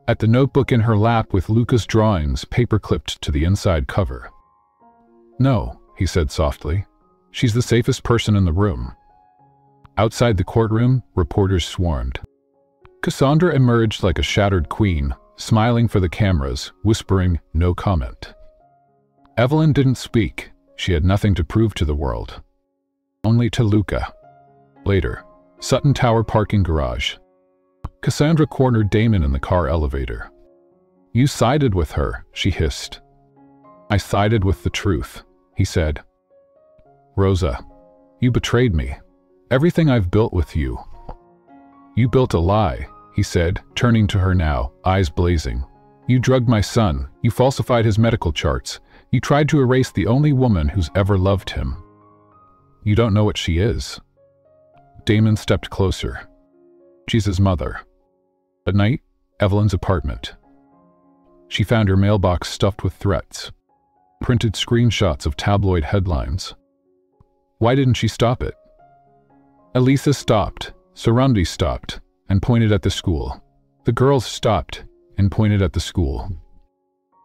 at the notebook in her lap with Luca's drawings paper-clipped to the inside cover. No, he said softly. She's the safest person in the room. Outside the courtroom, reporters swarmed. Cassandra emerged like a shattered queen, smiling for the cameras, whispering no comment. Evelyn didn't speak. She had nothing to prove to the world. Only to Luca. Later, Sutton Tower parking garage. Cassandra cornered Damon in the car elevator. You sided with her, she hissed. I sided with the truth, he said. Rosa, you betrayed me. Everything I've built with you. You built a lie, he said, turning to her now, eyes blazing. You drugged my son. You falsified his medical charts. You tried to erase the only woman who's ever loved him. You don't know what she is. Damon stepped closer. She's his mother. At night, Evelyn's apartment. She found her mailbox stuffed with threats. Printed screenshots of tabloid headlines. Why didn't she stop it? Elisa stopped. Sarundi stopped and pointed at the school. The girls stopped and pointed at the school.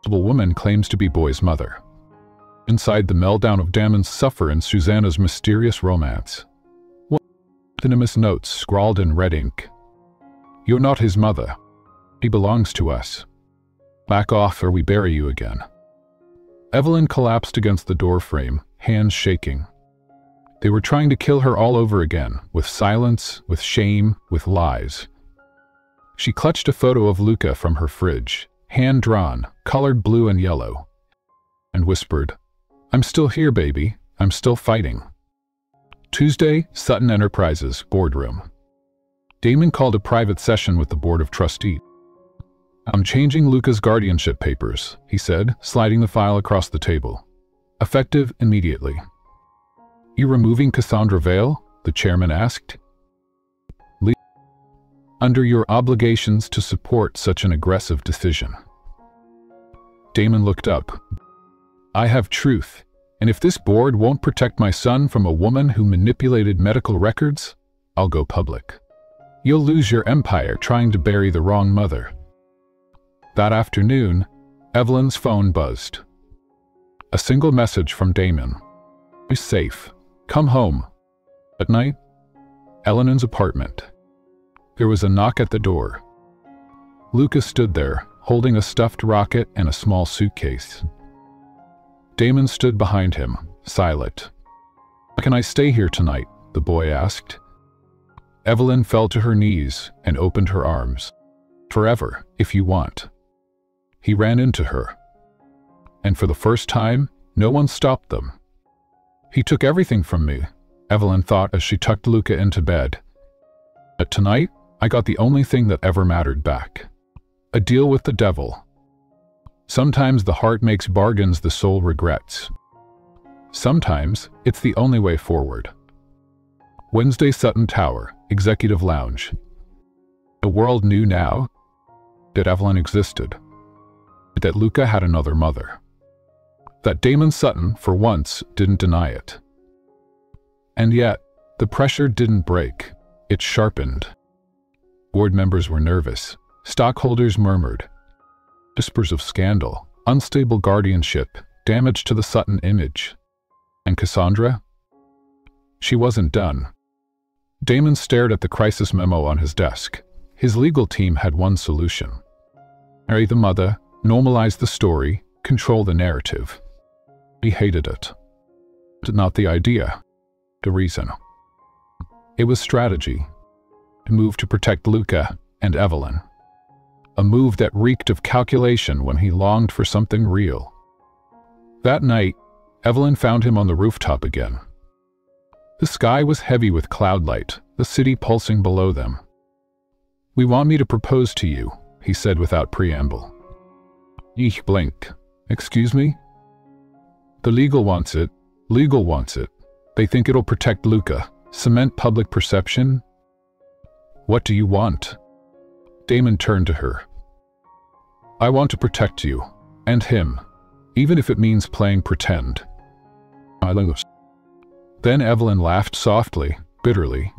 The woman claims to be boy's mother. Inside the meltdown of Damon's suffer and Susanna's mysterious romance. What anonymous notes scrawled in red ink. You're not his mother. He belongs to us. Back off or we bury you again. Evelyn collapsed against the door frame, hands shaking. They were trying to kill her all over again, with silence, with shame, with lies. She clutched a photo of Luca from her fridge, hand-drawn, colored blue and yellow, and whispered, I'm still here, baby. I'm still fighting. Tuesday, Sutton Enterprises, boardroom. Damon called a private session with the board of trustees. I'm changing Luca's guardianship papers, he said, sliding the file across the table. Effective immediately. You removing Cassandra Vale? The chairman asked. Under your obligations to support such an aggressive decision. Damon looked up. I have truth, and if this board won't protect my son from a woman who manipulated medical records, I'll go public. You'll lose your empire trying to bury the wrong mother. That afternoon, Evelyn's phone buzzed. A single message from Damon. Be safe. Come home. At night, Eleanor's apartment. There was a knock at the door. Luca stood there, holding a stuffed rocket and a small suitcase. Damon stood behind him, silent. Can I stay here tonight? The boy asked. Evelyn fell to her knees and opened her arms. Forever, if you want. He ran into her. And for the first time, no one stopped them. He took everything from me, Evelyn thought as she tucked Luca into bed. But tonight, I got the only thing that ever mattered back. A deal with the devil. Sometimes the heart makes bargains the soul regrets. Sometimes it's the only way forward. Wednesday, Sutton Tower, Executive Lounge. The world knew now that Evelyn existed, that Luca had another mother, that Damon Sutton, for once, didn't deny it. And yet, the pressure didn't break, it sharpened. Board members were nervous, stockholders murmured. Whispers of scandal, unstable guardianship, damage to the Sutton image. And Cassandra? She wasn't done. Damon stared at the crisis memo on his desk. His legal team had one solution. Marry the mother, normalize the story, control the narrative. He hated it. But not the idea, the reason. It was strategy. A move to protect Luca and Evelyn. A move that reeked of calculation when he longed for something real. That night, Evelyn found him on the rooftop again. The sky was heavy with cloud light, the city pulsing below them. We want me to propose to you, he said without preamble. Eek blinked. Excuse me? The legal wants it. Legal wants it. They think it'll protect Luca, cement public perception. What do you want? Damon turned to her. I want to protect you, and him, even if it means playing pretend. Then Evelyn laughed softly, bitterly.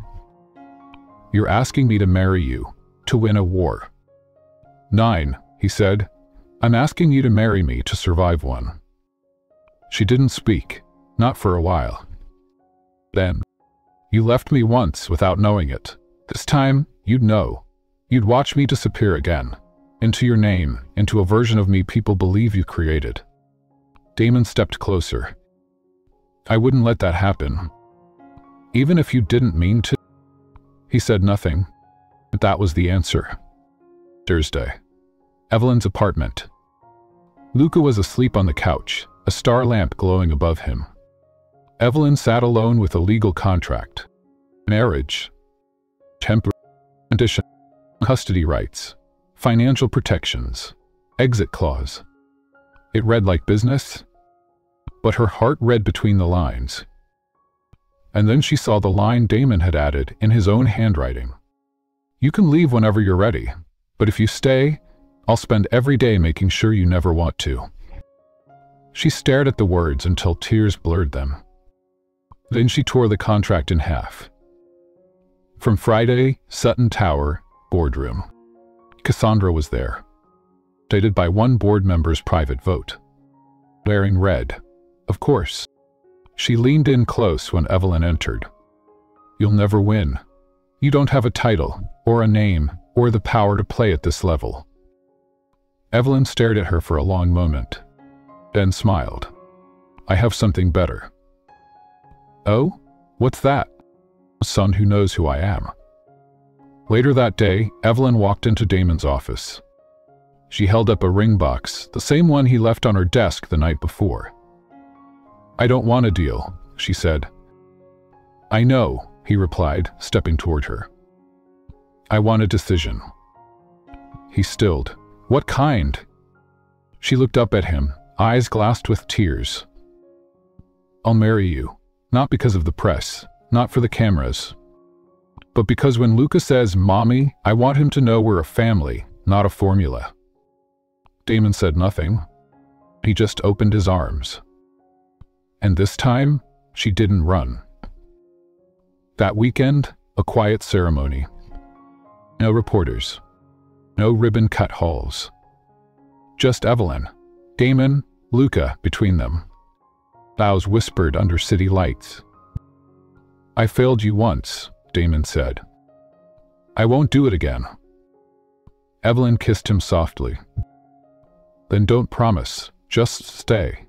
You're asking me to marry you, to win a war. 9, he said. I'm asking you to marry me to survive one. She didn't speak, not for a while. Then, you left me once without knowing it. This time, you'd know. You'd watch me disappear again. Into your name, into a version of me people believe you created. Damon stepped closer. I wouldn't let that happen. Even if you didn't mean to. He said nothing. But that was the answer. Thursday. Evelyn's apartment. Luca was asleep on the couch, a star lamp glowing above him. Evelyn sat alone with a legal contract. Marriage. Temporary condition. Custody rights. Financial protections. Exit clause. It read like business, but her heart read between the lines. And then she saw the line Damon had added in his own handwriting. You can leave whenever you're ready, but if you stay, I'll spend every day making sure you never want to. She stared at the words until tears blurred them. Then she tore the contract in half. From Friday, Sutton Tower, boardroom. Cassandra was there. Dated by one board member's private vote. Wearing red. Of course. She leaned in close when Evelyn entered. You'll never win. You don't have a title, or a name, or the power to play at this level. Evelyn stared at her for a long moment, then smiled. I have something better. Oh? What's that? A son who knows who I am. Later that day, Evelyn walked into Damon's office. She held up a ring box, the same one he left on her desk the night before. I don't want a deal, she said. I know, he replied, stepping toward her. I want a decision. He stilled, What kind? She looked up at him, eyes glassed with tears. I'll marry you, not because of the press, not for the cameras, but because when Luca says, Mommy, I want him to know we're a family, not a formula. Damon said nothing. He just opened his arms. And this time, she didn't run. That weekend, a quiet ceremony. No reporters. No ribbon-cut halls. Just Evelyn, Damon, Luca between them. Vows whispered under city lights. I failed you once, Damon said. I won't do it again. Evelyn kissed him softly. Then don't promise, just stay.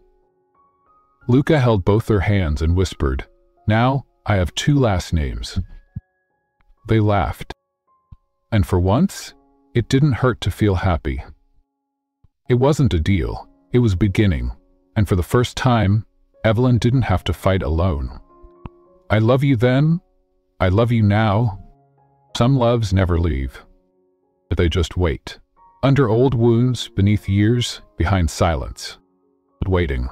Luca held both their hands and whispered, Now, I have 2 last names. They laughed. And for once, it didn't hurt to feel happy. It wasn't a deal, it was beginning, and for the first time, Evelyn didn't have to fight alone. I love you then, I love you now. Some loves never leave. But they just wait. Under old wounds, beneath years, behind silence. Waiting.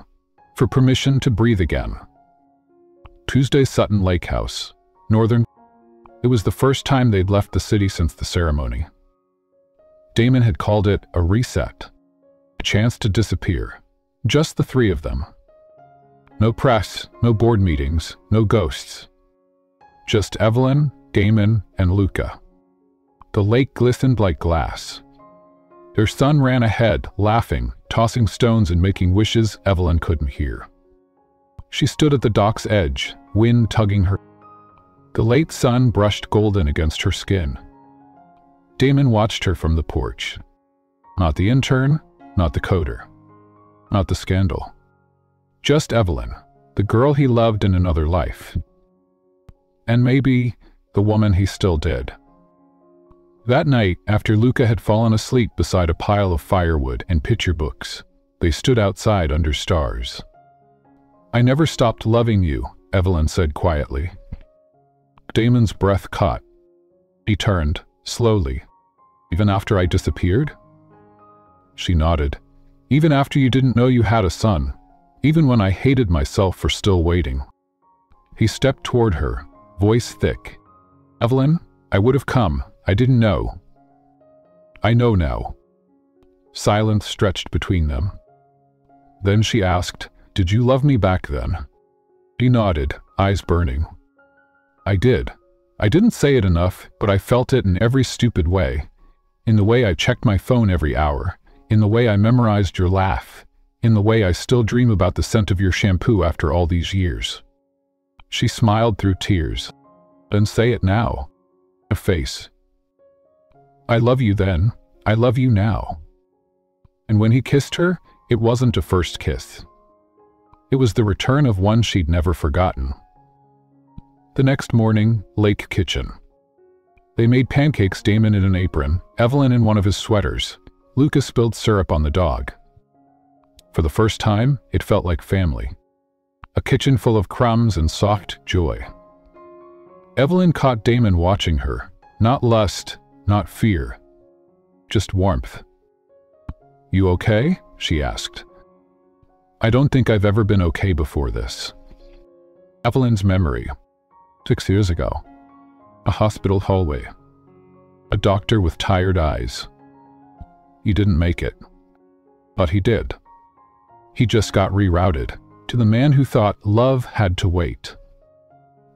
For permission to breathe again. Tuesday, Sutton Lake House, Northern. It was the first time they'd left the city since the ceremony. Damon had called it a reset. A chance to disappear. Just the 3 of them. No press, no board meetings, no ghosts. Just Evelyn, Damon, and Luca. The lake glistened like glass. Their son ran ahead, laughing, tossing stones and making wishes Evelyn couldn't hear. She stood at the dock's edge, wind tugging her. The late sun brushed golden against her skin. Damon watched her from the porch. Not the intern, not the coder. Not the scandal. Just Evelyn, the girl he loved in another life. And maybe the woman he still did. That night, after Luca had fallen asleep beside a pile of firewood and picture books, they stood outside under stars. I never stopped loving you, Evelyn said quietly. Damon's breath caught. He turned, slowly. Even after I disappeared? She nodded. Even after you didn't know you had a son. Even when I hated myself for still waiting. He stepped toward her, voice thick. Evelyn, I would have come. I didn't know. I know now. Silence stretched between them. Then she asked, Did you love me back then? He nodded, eyes burning. I did. I didn't say it enough, but I felt it in every stupid way. In the way I checked my phone every hour. In the way I memorized your laugh. In the way I still dream about the scent of your shampoo after all these years. She smiled through tears. Then say it now. A face. I love you then, I love you now. And when he kissed her, it wasn't a first kiss. It was the return of one she'd never forgotten. The next morning, lake kitchen. They made pancakes, Damon in an apron, Evelyn in one of his sweaters. Luca spilled syrup on the dog. For the first time, it felt like family. A kitchen full of crumbs and soft joy. Evelyn caught Damon watching her, not lust, not fear, just warmth. You okay? She asked. I don't think I've ever been okay before this. Evelyn's memory. 6 years ago. A hospital hallway. A doctor with tired eyes. You didn't make it. But he did. He just got rerouted to the man who thought love had to wait.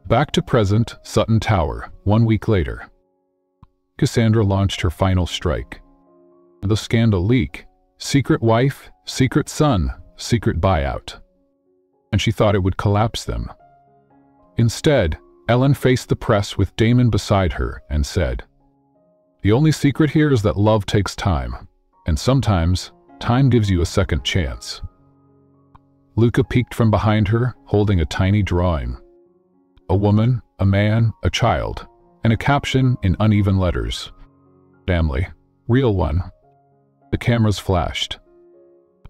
Back to present, Sutton Tower, 1 week later. Cassandra launched her final strike. The scandal leak. Secret wife, secret son, secret buyout. And she thought it would collapse them. Instead, Ellen faced the press with Damon beside her and said, The only secret here is that love takes time. And sometimes, time gives you a second chance. Luca peeked from behind her, holding a tiny drawing. A woman, a man, a child, and a caption in uneven letters. Family. Real one. The cameras flashed.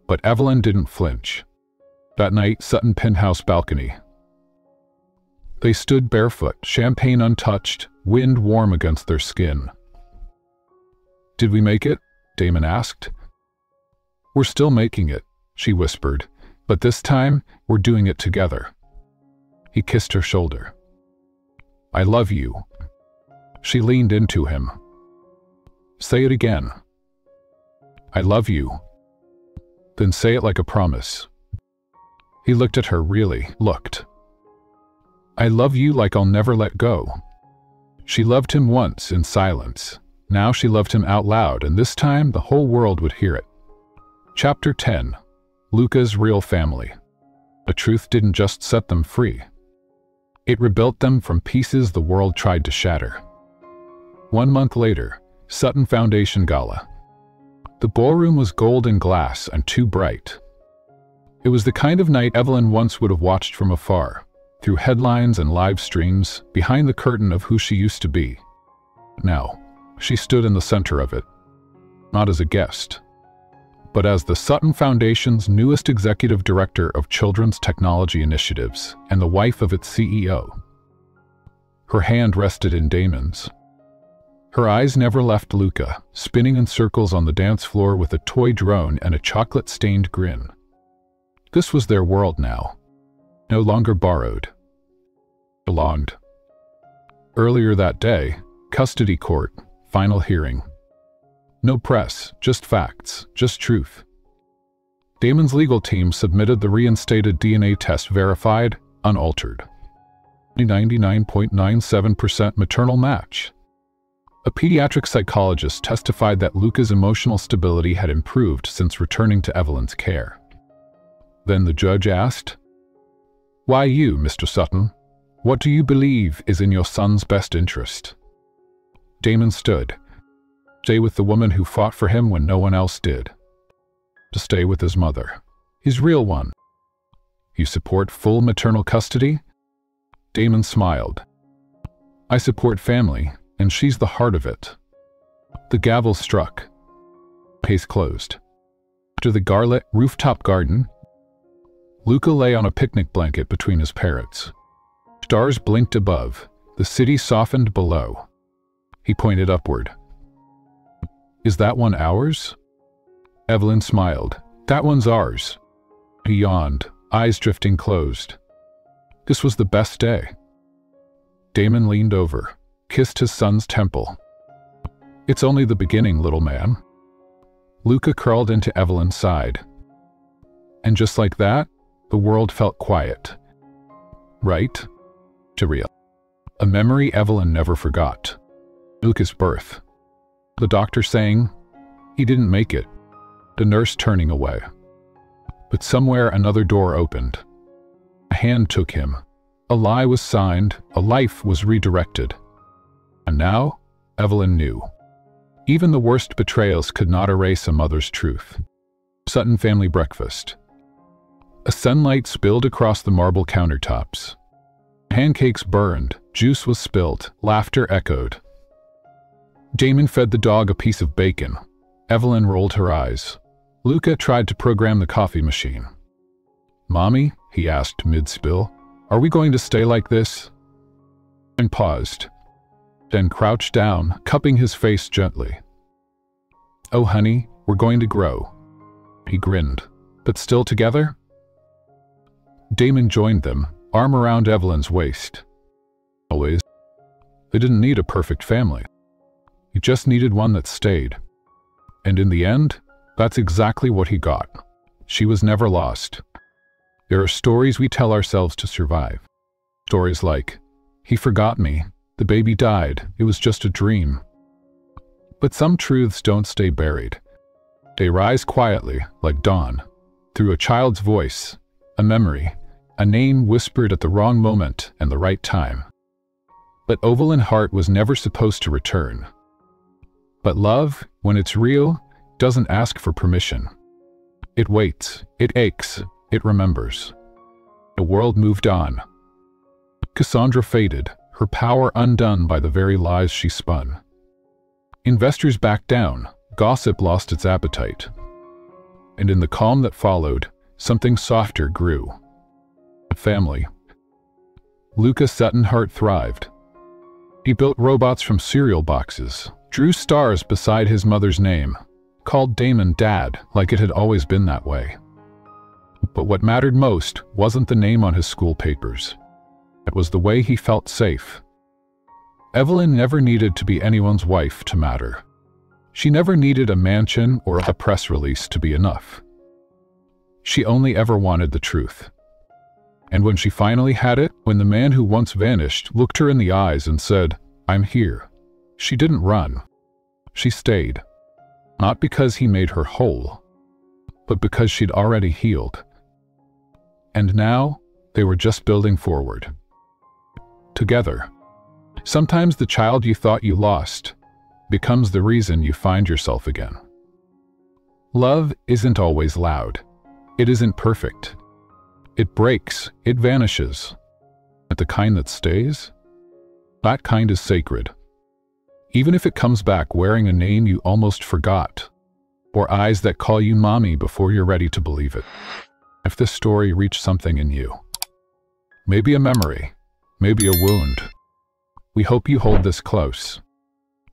But Evelyn didn't flinch. That night, Sutton penthouse balcony. They stood barefoot, champagne untouched, wind warm against their skin. Did we make it? Damon asked. We're still making it, she whispered, but this time we're doing it together. He kissed her shoulder. I love you. She leaned into him. Say it again. I love you. Then say it like a promise. He looked at her, really looked. I love you like I'll never let go. She loved him once in silence. Now she loved him out loud, and this time the whole world would hear it. Chapter 10. Luca's Real Family. The truth didn't just set them free. It rebuilt them from pieces the world tried to shatter. 1 month later, Sutton Foundation Gala. The ballroom was gold and glass and too bright. It was the kind of night Evelyn once would have watched from afar, through headlines and live streams, behind the curtain of who she used to be. Now, she stood in the center of it, not as a guest, but as the Sutton Foundation's newest executive director of children's technology initiatives and the wife of its CEO. Her hand rested in Damon's. Her eyes never left Luca, spinning in circles on the dance floor with a toy drone and a chocolate-stained grin. This was their world now. No longer borrowed. Belonged. Earlier that day, custody court, final hearing. No press, just facts, just truth. Damon's legal team submitted the reinstated DNA test verified, unaltered. 99.97% maternal match. A pediatric psychologist testified that Luca's emotional stability had improved since returning to Evelyn's care. Then the judge asked, "Why you, Mr. Sutton? What do you believe is in your son's best interest?" Damon stood. Stay with the woman who fought for him when no one else did. To stay with his mother. His real one. You support full maternal custody? Damon smiled. I support family, and she's the heart of it. The gavel struck. Case closed. To the Garlet rooftop garden, Luca lay on a picnic blanket between his parents. Stars blinked above, the city softened below. He pointed upward. Is that one ours? Evelyn smiled. That one's ours. He yawned, eyes drifting closed. This was the best day. Damon leaned over, kissed his son's temple. It's only the beginning, little man. Luca curled into Evelyn's side. And just like that, the world felt quiet. Right? To real. A memory Evelyn never forgot. Luca's birth. The doctor saying, he didn't make it. The nurse turning away. But somewhere another door opened. A hand took him. A lie was signed, a life was redirected. And now, Evelyn knew. Even the worst betrayals could not erase a mother's truth. Sutton family breakfast. A sunlight spilled across the marble countertops. Pancakes burned, juice was spilled, laughter echoed. Damon fed the dog a piece of bacon. Evelyn rolled her eyes. Luca tried to program the coffee machine. Mommy, he asked mid-spill, are we going to stay like this? And paused. Then crouched down, cupping his face gently. Oh honey, we're going to grow. He grinned. But still together? Damon joined them, arm around Evelyn's waist. Always. They didn't need a perfect family. He just needed one that stayed. And in the end, that's exactly what he got. She was never lost. There are stories we tell ourselves to survive. Stories like, he forgot me, the baby died, it was just a dream. But some truths don't stay buried. They rise quietly, like dawn, through a child's voice, a memory, a name whispered at the wrong moment and the right time. But Evelyn Hart was never supposed to return. But love, when it's real, doesn't ask for permission. It waits, it aches, it remembers. The world moved on. Cassandra faded, her power undone by the very lies she spun. Investors backed down, gossip lost its appetite. And in the calm that followed, something softer grew. A family. Luca Sutton Hart thrived. He built robots from cereal boxes, drew stars beside his mother's name, called Damon Dad like it had always been that way. But what mattered most wasn't the name on his school papers. It was the way he felt safe. Evelyn never needed to be anyone's wife to matter. She never needed a mansion or a press release to be enough. She only ever wanted the truth. And when she finally had it, when the man who once vanished looked her in the eyes and said, "I'm here," she didn't run. She stayed. Not because he made her whole, but because she'd already healed. And now, they were just building forward. Together. Sometimes the child you thought you lost becomes the reason you find yourself again. Love isn't always loud. It isn't perfect. It breaks, it vanishes. But the kind that stays? That kind is sacred. Even if it comes back wearing a name you almost forgot, or eyes that call you mommy before you're ready to believe it. If this story reached something in you, maybe a memory, maybe a wound, we hope you hold this close.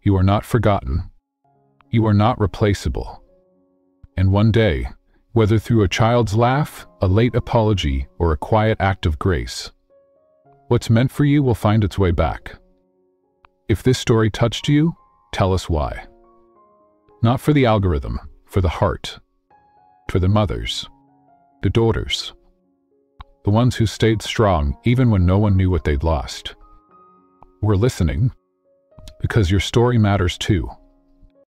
You are not forgotten. You are not replaceable. And one day, whether through a child's laugh, a late apology, or a quiet act of grace, what's meant for you will find its way back. If this story touched you, tell us why. Not for the algorithm, for the heart, for the mothers, the daughters, the ones who stayed strong even when no one knew what they'd lost. We're listening because your story matters too.